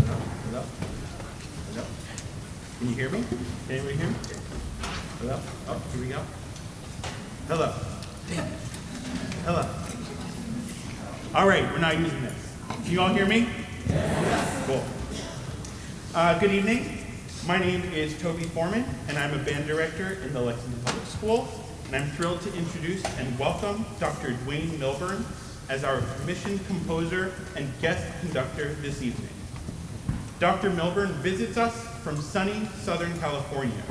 Hello? Hello? Can you hear me? Can anybody hear me? Hello? Oh, here we go. Hello. Hello. All right, we're not using this. Can you all hear me? Yes. Cool. Good evening. My name is Toby Foreman, and I'm a band director in the Lexington Public Schools, and I'm thrilled to introduce and welcome Dr. Dwayne Milburn as our commissioned composer and guest conductor this evening. Dr. Milburn visits us from sunny Southern California,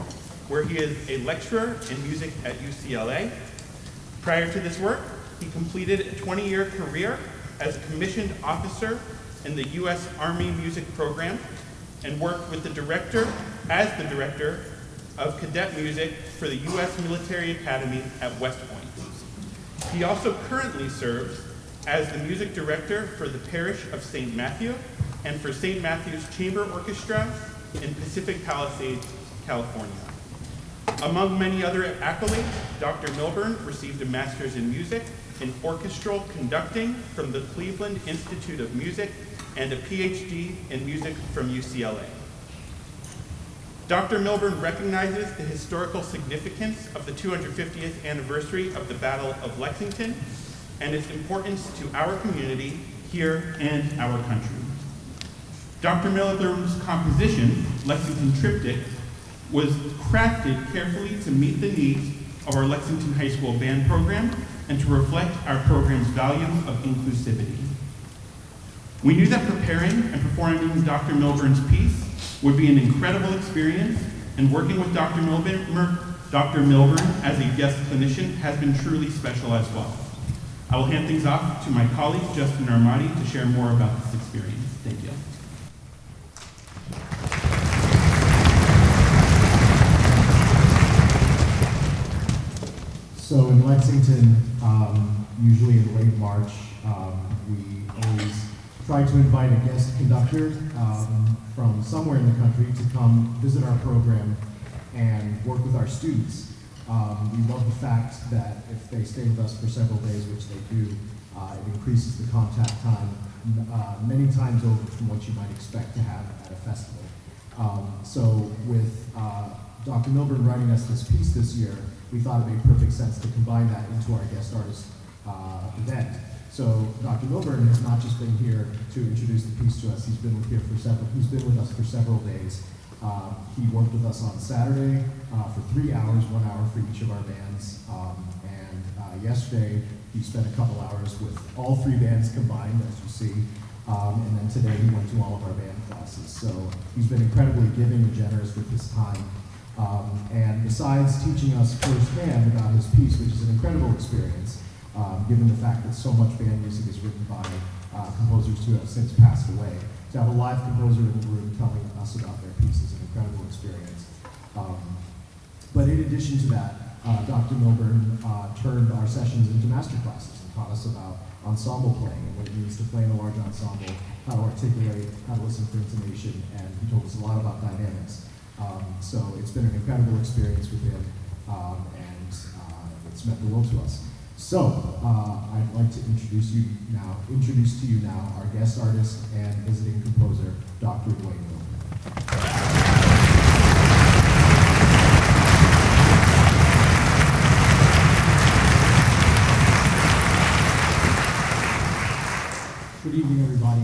where he is a lecturer in music at UCLA. Prior to this work, he completed a 20-year career as a commissioned officer in the U.S. Army Music Program and worked with the director of cadet music for the U.S. Military Academy at West Point. He also currently serves as the music director for the parish of St. Matthew and for St. Matthew's Chamber Orchestra in Pacific Palisades, California. Among many other accolades, Dr. Milburn received a master's in music in orchestral conducting from the Cleveland Institute of Music and a PhD in music from UCLA. Dr. Milburn recognizes the historical significance of the 250th anniversary of the Battle of Lexington and its importance to our community here and our country. Dr. Milburn's composition, Lexington Triptych, was crafted carefully to meet the needs of our Lexington High School band program and to reflect our program's value of inclusivity. We knew that preparing and performing Dr. Milburn's piece would be an incredible experience, and working with Dr. Milburn as a guest clinician has been truly special as well. I will hand things off to my colleague, Justin Armati, to share more about this experience. Thank you. So in Lexington, usually in late March, we always try to invite a guest conductor from somewhere in the country to come visit our program and work with our students. We love the fact that if they stay with us for several days, which they do, it increases the contact time many times over from what you might expect to have at a festival. So with Dr. Milburn writing us this piece this year, we thought it made perfect sense to combine that into our guest artist event. So Dr. Milburn has not just been here to introduce the piece to us, he's been with us for several days. He worked with us on Saturday for 3 hours, 1 hour for each of our bands. And yesterday, he spent a couple hours with all three bands combined, as you see. And then today, he went to all of our band classes. So he's been incredibly giving and generous with his time. And besides teaching us firsthand about his piece, which is an incredible experience, given the fact that so much band music is written by composers who have since passed away, to have a live composer in the room telling us about their piece is an incredible experience. But in addition to that, Dr. Milburn turned our sessions into master classes and taught us about ensemble playing and what it means to play in a large ensemble, how to articulate, how to listen for intonation, and he told us a lot about dynamics. So it's been an incredible experience with him, and it's meant the world to us. So I'd like to introduce to you now our guest artist and visiting composer, Dr. Dwayne Milburn. Good evening, everybody.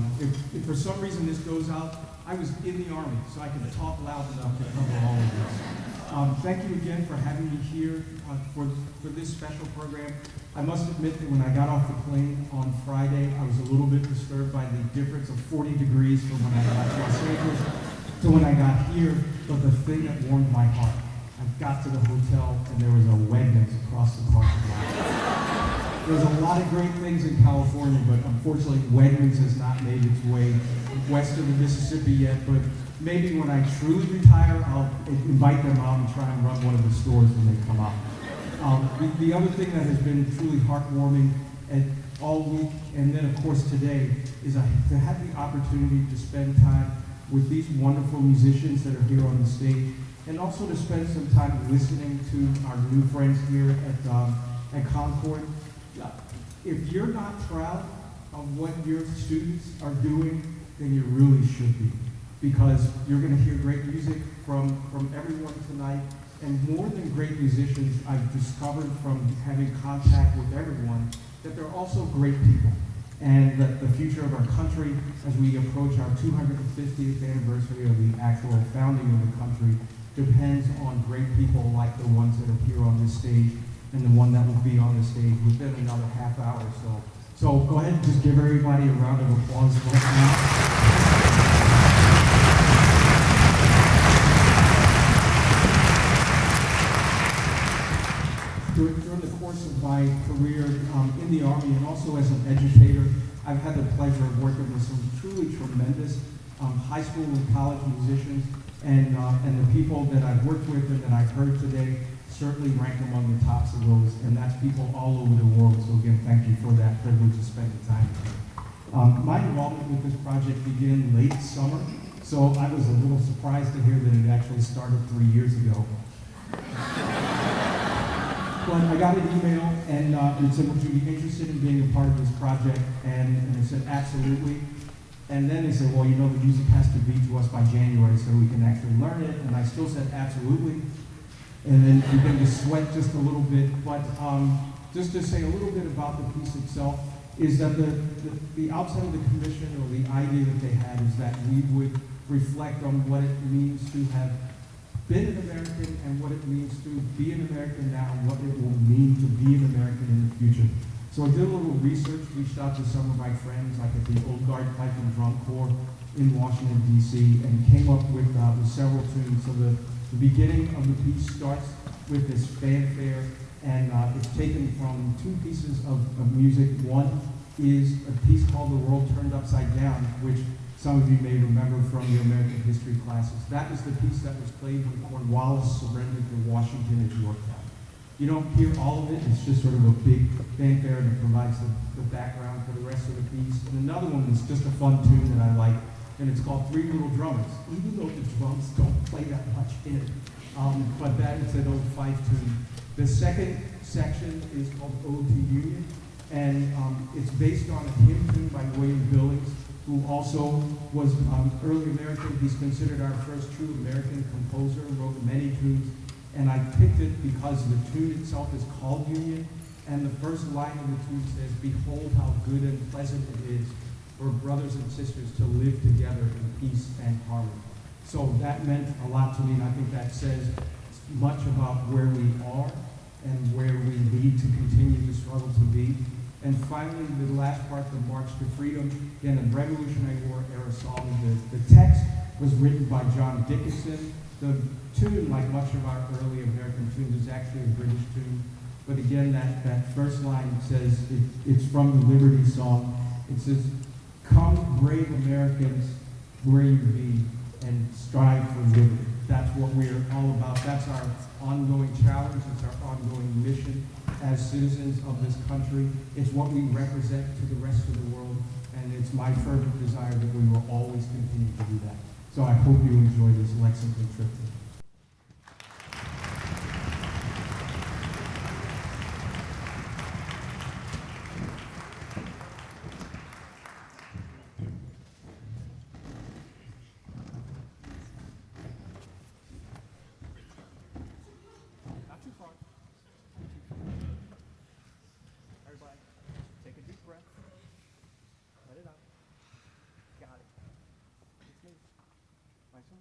If for some reason this goes out, I was in the Army, so I can talk loud enough to cover all of this. Thank you again for having me here for this special program. I must admit that when I got off the plane on Friday, I was a little bit disturbed by the difference of 40 degrees from when I got to Los Angeles to when I got here. But the thing that warmed my heart, I got to the hotel and there was a Wegmans across the parking lot. There's a lot of great things in California, but unfortunately Wegmans has not made its way west of the Mississippi yet. But maybe when I truly retire, I'll invite them out and try and run one of the stores when they come out. The other thing that has been truly heartwarming all week, and then of course today, is to have the opportunity to spend time with these wonderful musicians that are here on the stage, and also to spend some time listening to our new friends here at Concord. If you're not proud of what your students are doing, then you really should be. Because you're going to hear great music from everyone tonight. And more than great musicians, I've discovered from having contact with everyone that they're also great people. And that the future of our country, as we approach our 250th anniversary of the actual founding of the country, depends on great people like the ones that are here on this stage and the one that will be on the stage within another half hour. So go ahead and just give everybody a round of applause right now. During the course of my career in the Army and also as an educator, I've had the pleasure of working with some truly tremendous high school and college musicians, and the people that I've worked with and that I've heard today certainly rank among the tops of those, and that's people all over the world. So again, thank you for that privilege of spending time with you. My involvement with this project began late summer, so I was a little surprised to hear that it actually started 3 years ago. But I got an email and it said, would you be interested in being a part of this project? And I said, absolutely. And then they said, well, you know, the music has to be to us by January so we can actually learn it. And I still said, absolutely. And then began to sweat just a little bit. But just to say a little bit about the piece itself is that the outside of the commission, or the idea that they had, is that we would reflect on what it means to have been an American and what it means to be an American now and what it will mean to be an American in the future. So I did a little research, reached out to some of my friends, like at the Old Guard Pipe and Drum Corps in Washington, D.C., and came up with several tunes. So the beginning of the piece starts with this fanfare, and it's taken from two pieces of music. One is a piece called The World Turned Upside Down, which some of you may remember from your American history classes. That was the piece that was played when Cornwallis surrendered to Washington at Yorktown. You don't hear all of it, it's just sort of a big fanfare and it provides the background for the rest of the piece. And another one is just a fun tune that I like, and it's called Three Little Drummers, even though the drums don't play that much in it. But that is an old fife tune. The second section is called Ode to Union, and it's based on a hymn tune by William Billings, who also was early American. He's considered our first true American composer, wrote many tunes. And I picked it because the tune itself is called Union, and the first line of the tune says, "Behold how good and pleasant it is for brothers and sisters to live together in peace and harmony." So that meant a lot to me, and I think that says much about where we are and where we need to continue to struggle to be. And finally, the last part, the March to Freedom, again, a Revolutionary War era song. The text was written by John Dickinson. The tune, like much of our early American tunes, is actually a British tune. But again, that first line says, it's from the Liberty Song. It says, "Come, brave Americans, where you be, and strive for liberty." That's what we're all about. That's our ongoing challenge. It's our ongoing mission as citizens of this country. It's what we represent to the rest of the world, and it's my fervent desire that we will always continue to do that. So I hope you enjoy this Lexington trip. Not too far. Everybody, take a deep breath. Let it out. Got it. It's me. My son.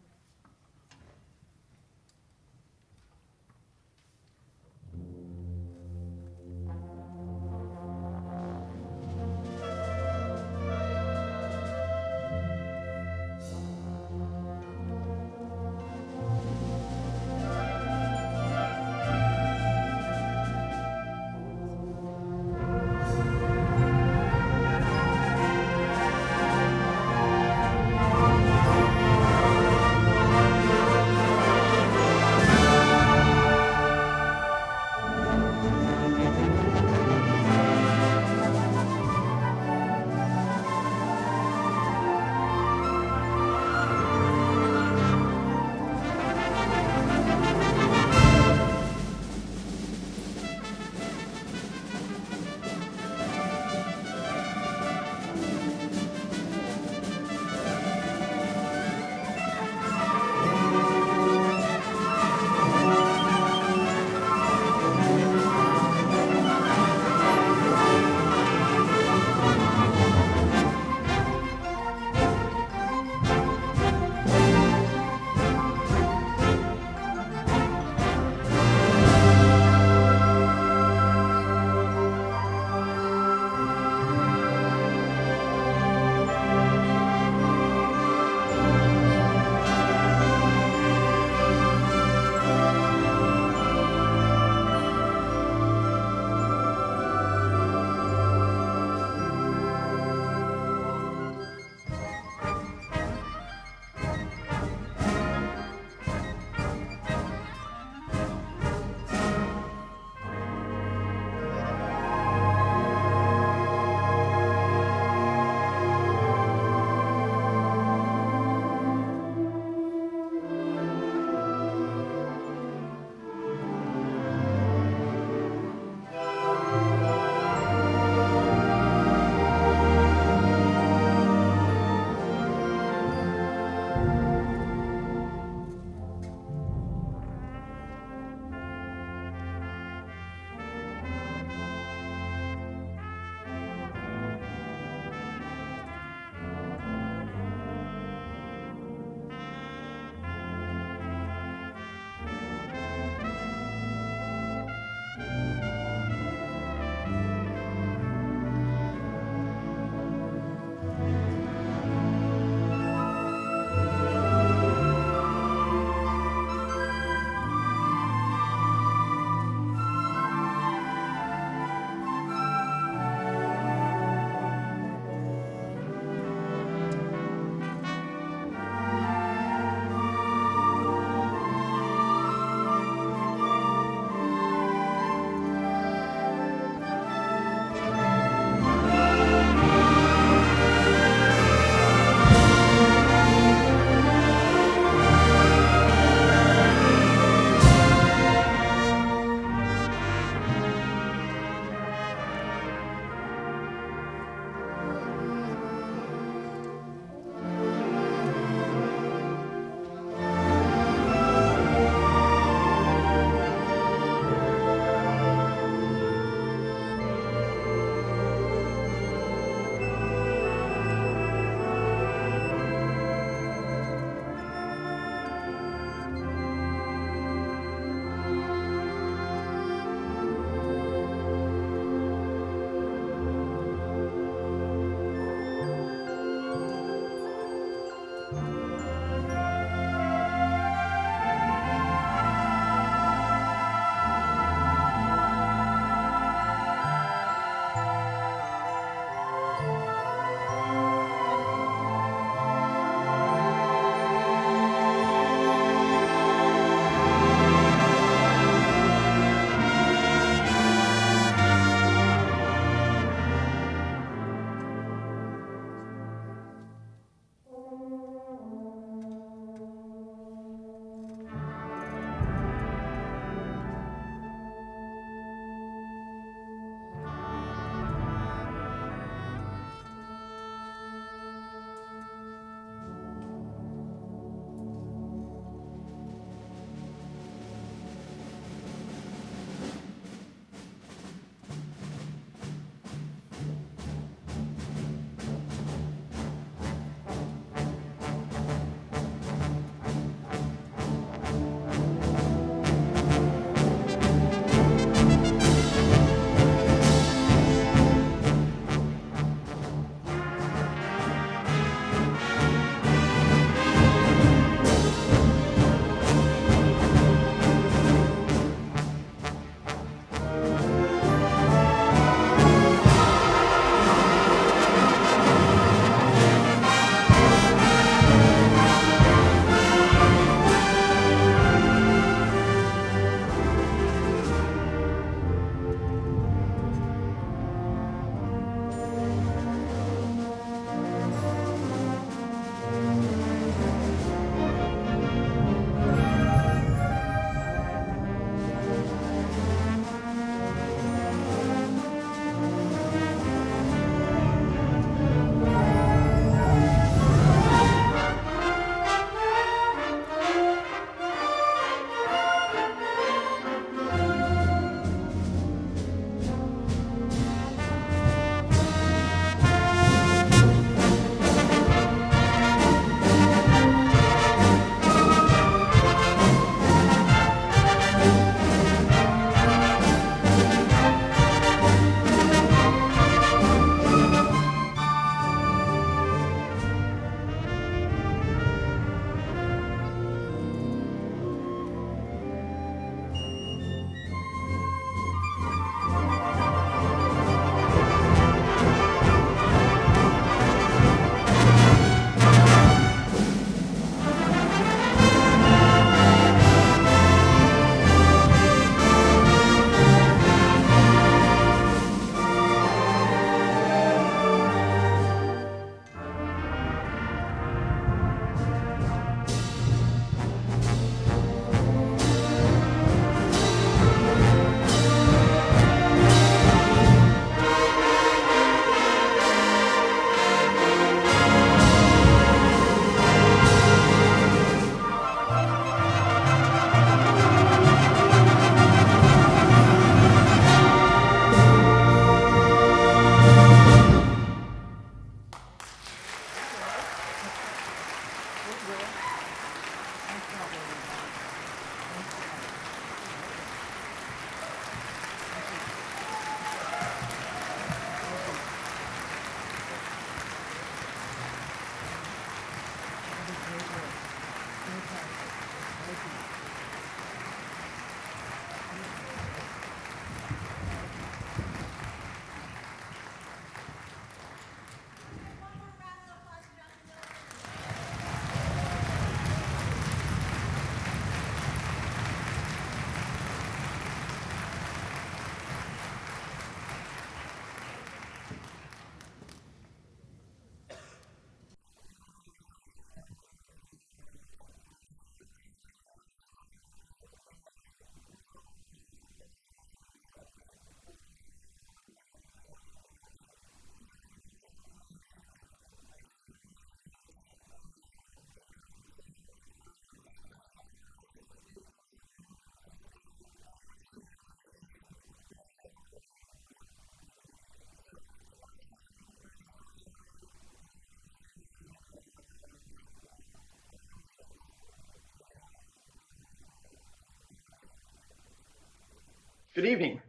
Good evening.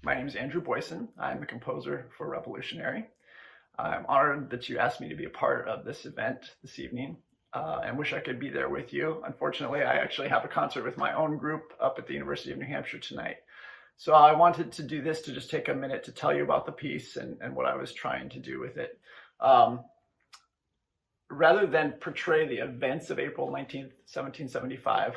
My name is Andrew Boyson. I'm the composer for Revolutionary. I'm honored that you asked me to be a part of this event this evening and wish I could be there with you. Unfortunately, I actually have a concert with my own group up at the University of New Hampshire tonight. So I wanted to do this to just take a minute to tell you about the piece and what I was trying to do with it. Rather than portray the events of April 19th, 1775,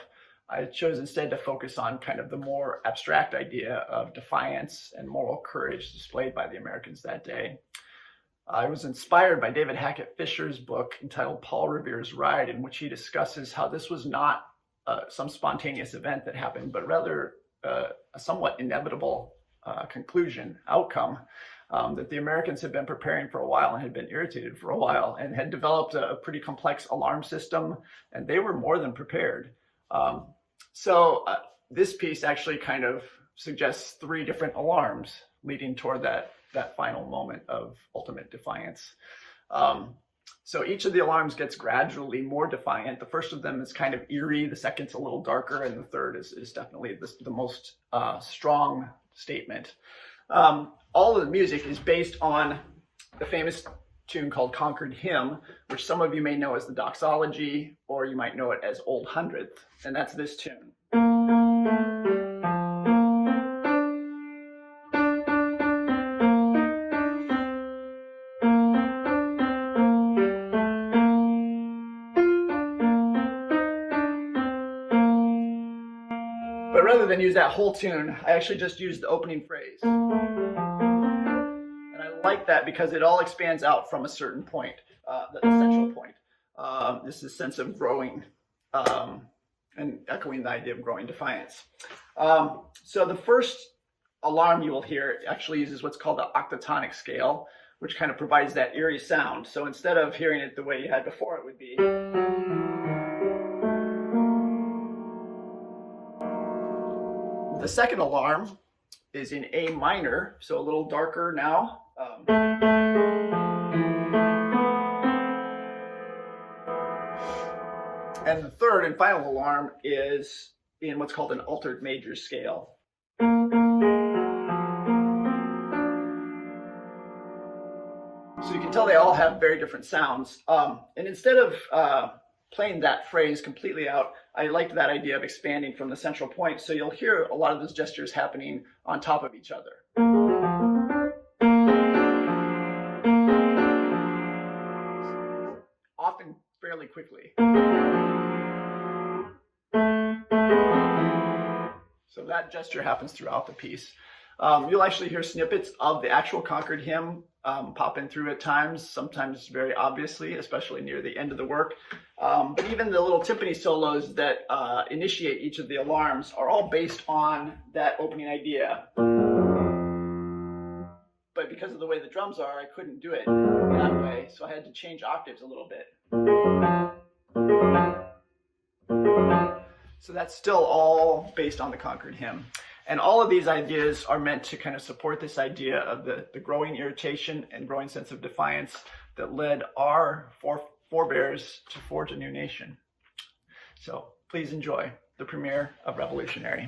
I chose instead to focus on kind of the more abstract idea of defiance and moral courage displayed by the Americans that day. I was inspired by David Hackett Fisher's book entitled Paul Revere's Ride, in which he discusses how this was not some spontaneous event that happened, but rather a somewhat inevitable outcome that the Americans had been preparing for a while and had been irritated for a while and had developed a pretty complex alarm system, and they were more than prepared. So this piece actually kind of suggests 3 different alarms leading toward that final moment of ultimate defiance. So each of the alarms gets gradually more defiant. The first of them is kind of eerie, the second's a little darker, and the third is definitely the most strong statement. All of the music is based on the famous tune called Concord Hymn, which some of you may know as the doxology, or you might know it as Old Hundredth, and that's this tune. But rather than use that whole tune, I actually just used the opening phrase. And I like that because it all expands out from a certain point, the central point. This is a sense of growing and echoing the idea of growing defiance. So the first alarm you will hear actually uses what's called the octatonic scale, which kind of provides that eerie sound. So instead of hearing it the way you had before, it would be. The second alarm is in A minor, so a little darker now. And the third and final alarm is in what's called an altered major scale. So you can tell they all have very different sounds. And instead of playing that phrase completely out, I liked that idea of expanding from the central point. So you'll hear a lot of those gestures happening on top of each other. Often fairly quickly. So that gesture happens throughout the piece. You'll actually hear snippets of the actual Concord Hymn popping through at times, sometimes very obviously, especially near the end of the work. But even the little timpani solos that initiate each of the alarms are all based on that opening idea. But because of the way the drums are, I couldn't do it that way, so I had to change octaves a little bit. So that's still all based on the Concord Hymn. And all of these ideas are meant to kind of support this idea of the growing irritation and growing sense of defiance that led our forebears to forge a new nation. So please enjoy the premiere of Revolutionary.